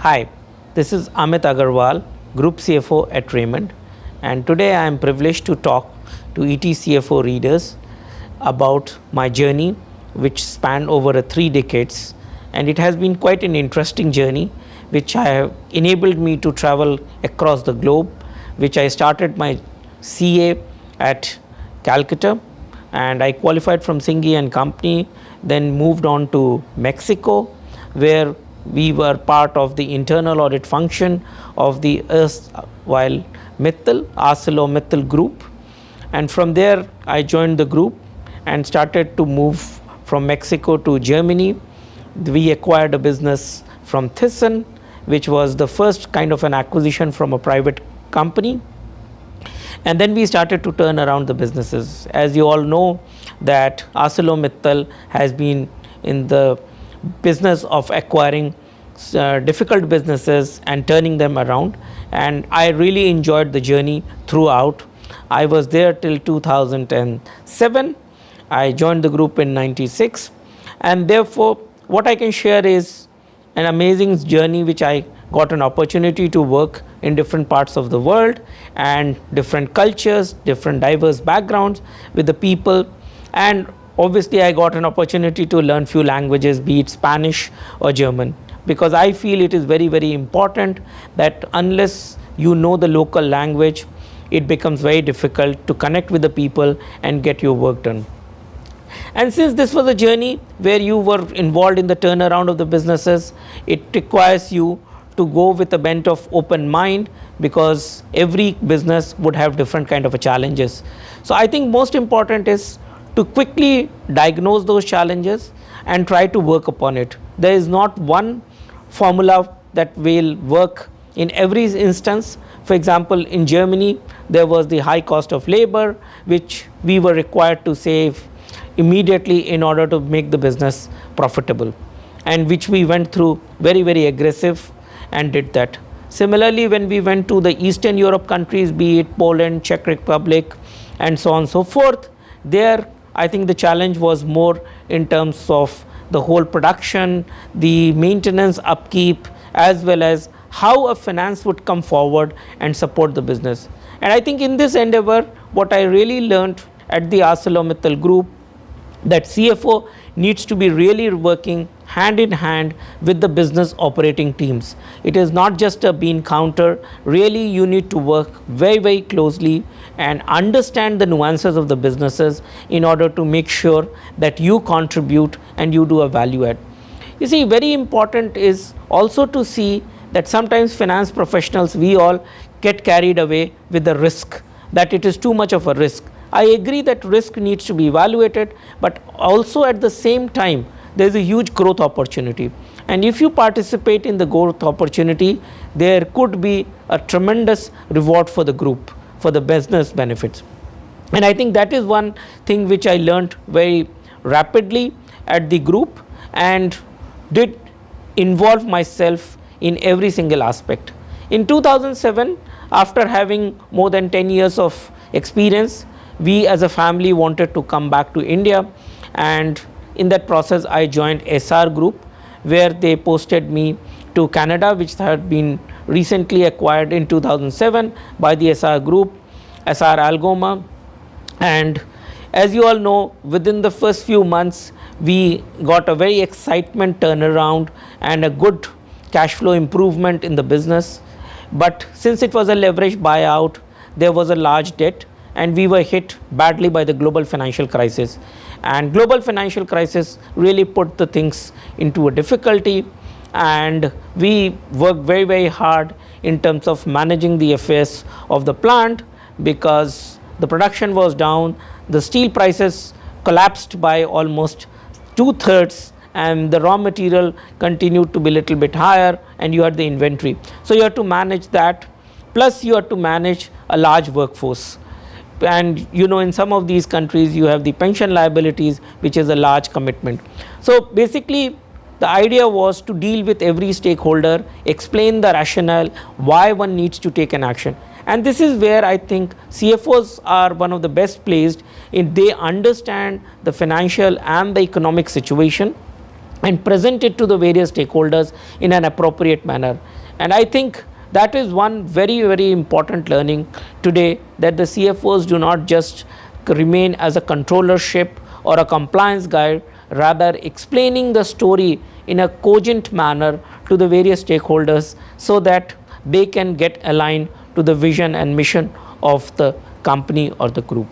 Hi, this is Amit Agarwal, Group CFO at Raymond, and today I am privileged to talk to ET CFO readers about my journey, which spanned over 3 decades, and it has been quite an interesting journey, which I have enabled me to travel across the globe, which I started my CA at Calcutta, and I qualified from Singhi and Company, then moved on to Mexico, where we were part of the internal audit function of the erstwhile ArcelorMittal group, and from there I joined the group and started to move from Mexico to Germany. We acquired a business from Thyssen, which was the first kind of an acquisition from a private company, and then we started to turn around the businesses. As you all know, that ArcelorMittal has been in the business of acquiring difficult businesses and turning them around, and I really enjoyed the journey throughout. I was there till 2007. I joined the group in 96, and therefore what I can share is an amazing journey which I got an opportunity to work in different parts of the world and different cultures, different diverse backgrounds with the people, and obviously I got an opportunity to learn few languages, be it Spanish or German, because I feel it is very, very important that unless you know the local language, it becomes very difficult to connect with the people and get your work done. And since this was a journey where you were involved in the turnaround of the businesses, it requires you to go with a bent of open mind, because every business would have different kind of challenges. So I think most important is to quickly diagnose those challenges and try to work upon it. There is not one formula that will work in every instance. For example, in Germany, there was the high cost of labor, which we were required to save immediately in order to make the business profitable, and which we went through very, very aggressive and did that. Similarly, when we went to the Eastern Europe countries, be it Poland, Czech Republic, and so on and so forth, there I think the challenge was more in terms of the whole production, the maintenance, upkeep, as well as how a finance would come forward and support the business. And I think in this endeavor, what I really learned at the ArcelorMittal group, that CFO needs to be really working hand in hand with the business operating teams. It is not just a bean counter. Really, you need to work very, very closely and understand the nuances of the businesses in order to make sure that you contribute and you do a value add. You see, very important is also to see that sometimes finance professionals, we all get carried away with the risk, that it is too much of a risk. I agree that risk needs to be evaluated, but also at the same time, there is a huge growth opportunity. And if you participate in the growth opportunity, there could be a tremendous reward for the group, for the business benefits. And I think that is one thing which I learned very rapidly at the group and did involve myself in every single aspect. In 2007, after having more than 10 years of experience, we as a family wanted to come back to India, and in that process I joined SR Group, where they posted me to Canada, which had been recently acquired in 2007 by the SR Group, Sr Algoma. And as you all know, within the first few months we got a very excitement turnaround and a good cash flow improvement in the business. But since it was a leveraged buyout, there was a large debt, and we were hit badly by the global financial crisis. And global financial crisis really put the things into a difficulty, and we worked very, very hard in terms of managing the affairs of the plant, because the production was down, the steel prices collapsed by almost 2/3, and the raw material continued to be a little bit higher, and you had the inventory. So you have to manage that, plus you have to manage a large workforce. And you know, in some of these countries you have the pension liabilities, which is a large commitment. So basically the idea was to deal with every stakeholder, explain the rationale why one needs to take an action. And this is where I think CFOs are one of the best placed, in they understand the financial and the economic situation, and present it to the various stakeholders in an appropriate manner. And I think that is one very important learning today, that the CFOs do not just remain as a controllership or a compliance guide, rather explaining the story in a cogent manner to the various stakeholders so that they can get aligned to the vision and mission of the company or the group.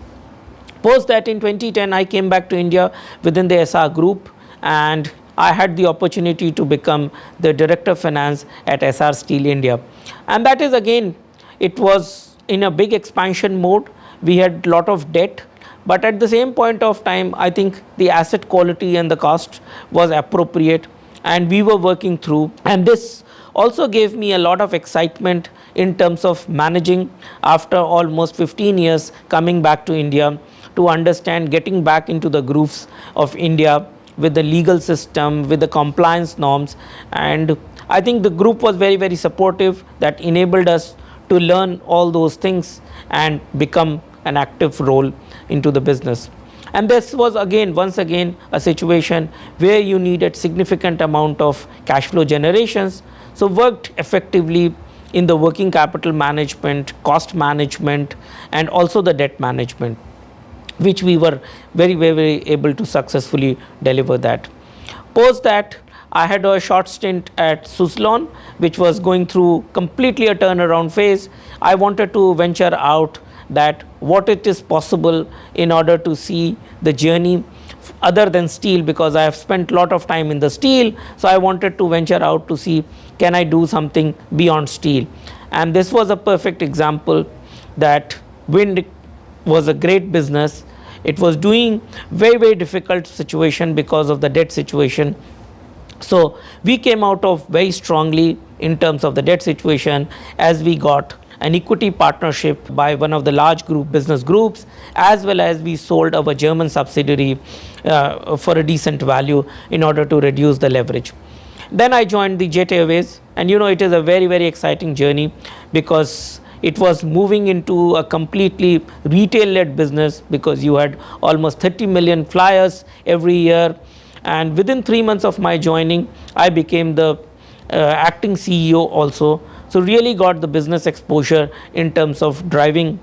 Post that, in 2010 I came back to India within the SR group, and I had the opportunity to become the Director of Finance at SR Steel India. And that is, again, it was in a big expansion mode. We had lot of debt, but at the same point of time, I think the asset quality and the cost was appropriate, and we were working through. And this also gave me a lot of excitement in terms of managing, after almost 15 years coming back to India, to understand getting back into the grooves of India with the legal system, with the compliance norms. And I think the group was very supportive, that enabled us to learn all those things and become an active role into the business. And this was once again a situation where you needed significant amount of cash flow generations. So worked effectively in the working capital management, cost management, and also the debt management, which we were very able to successfully deliver that. Post that, I had a short stint at Suzlon, which was going through completely a turnaround phase. I wanted to venture out that what it is possible in order to see the journey other than steel, because I have spent a lot of time in the steel. So I wanted to venture out to see, can I do something beyond steel? And this was a perfect example that wind was a great business. It was doing very difficult situation because of the debt situation. So we came out of very strongly in terms of the debt situation, as we got an equity partnership by one of the large business groups, as well as we sold our German subsidiary for a decent value in order to reduce the leverage. Then I joined the Jet Airways, and it is a very exciting journey, because it was moving into a completely retail-led business, because you had almost 30 million flyers every year. And within 3 months of my joining, I became the acting CEO also. So really got the business exposure in terms of driving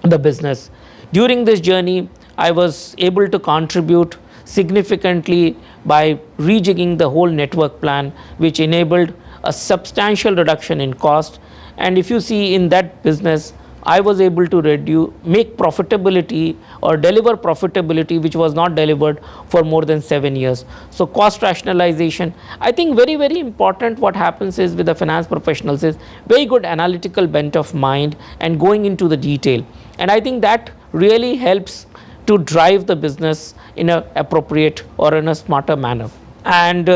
the business. During this journey, I was able to contribute significantly by rejigging the whole network plan, which enabled a substantial reduction in cost. And if you see in that business, I was able to make profitability or deliver profitability which was not delivered for more than 7 years. So cost rationalization, I think very important. What happens is, with the finance professionals, is very good analytical bent of mind and going into the detail. And I think that really helps to drive the business in an appropriate or in a smarter manner. And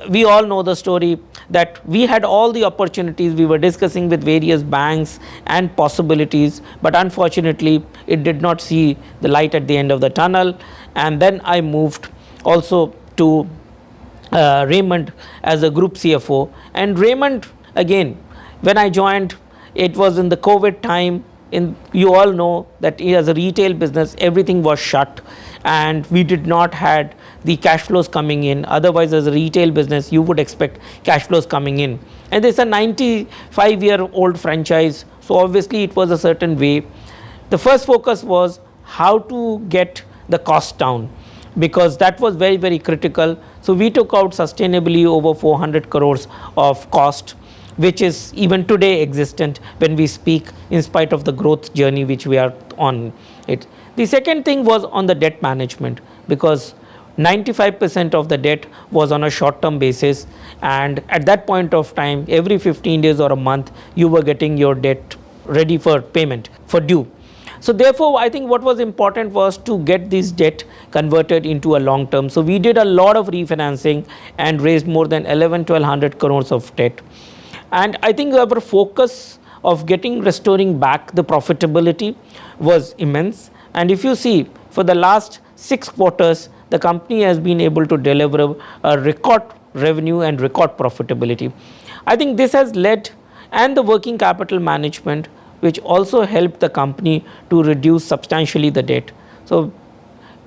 we all know the story, that we had all the opportunities. We were discussing with various banks and possibilities, but unfortunately it did not see the light at the end of the tunnel. And then I moved also to Raymond as a group CFO. And Raymond, again, when I joined, it was in the COVID time. You all know that as a retail business, everything was shut, and we did not had the cash flows coming in. Otherwise, as a retail business, you would expect cash flows coming in. And this is a 95-year-old franchise, so obviously it was a certain way. The first focus was how to get the cost down, because that was very critical. So we took out sustainably over 400 crores of cost, which is even today existent when we speak, in spite of the growth journey which we are on it. The second thing was on the debt management, because 95% of the debt was on a short-term basis, and at that point of time, every 15 days or a month, you were getting your debt ready for payment, for due. So therefore, I think what was important was to get this debt converted into a long term. So we did a lot of refinancing and raised more than 1,100-1,200 crores of debt. And I think our focus of restoring back the profitability was immense. And if you see, for the last 6 quarters, the company has been able to deliver a record revenue and record profitability. I think this has led, and the working capital management, which also helped the company to reduce substantially the debt. So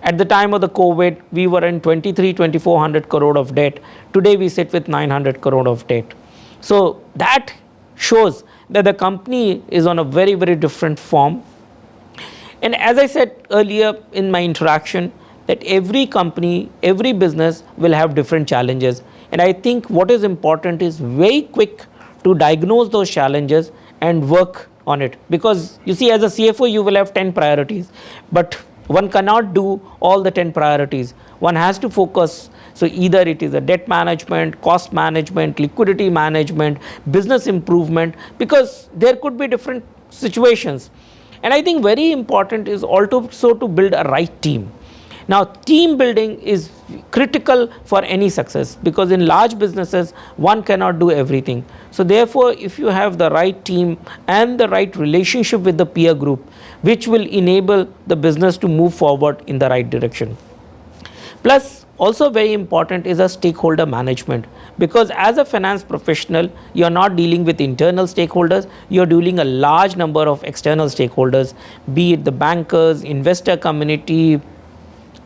At the time of the COVID, we were in 2,400 crore of debt. Today we sit with 900 crore of debt. So that shows that the company is on a very, very different form. And as I said earlier in my interaction, that every company, every business will have different challenges. And I think what is important is very quick to diagnose those challenges and work on it. Because you see, as a CFO, you will have 10 priorities, but one cannot do all the 10 priorities. One has to focus. So either it is a debt management, cost management, liquidity management, business improvement, because there could be different situations. And I think very important is also to build a right team. Now, team building is critical for any success, because in large businesses, one cannot do everything. So therefore, if you have the right team and the right relationship with the peer group, which will enable the business to move forward in the right direction. Plus, also very important is a stakeholder management, because as a finance professional, you are not dealing with internal stakeholders, you are dealing a large number of external stakeholders, be it the bankers, investor community,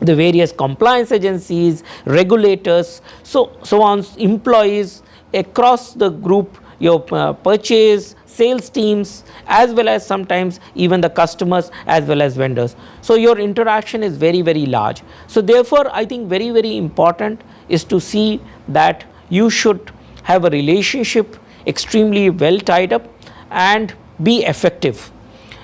the various compliance agencies, regulators, so on, employees across the group, your purchase, sales teams, as well as sometimes even the customers as well as vendors. So your interaction is very, very large. So therefore, I think very, very important is to see that you should have a relationship extremely well tied up and be effective,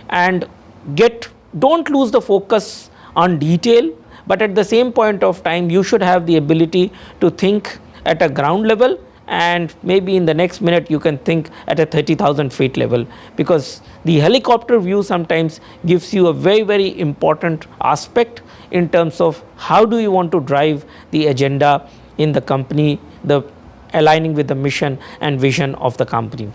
and don't lose the focus on detail, but at the same point of time you should have the ability to think at a ground level, and maybe in the next minute you can think at a 30,000 feet level, because the helicopter view sometimes gives you a very, very important aspect in terms of how do you want to drive the agenda in the company, the aligning with the mission and vision of the company.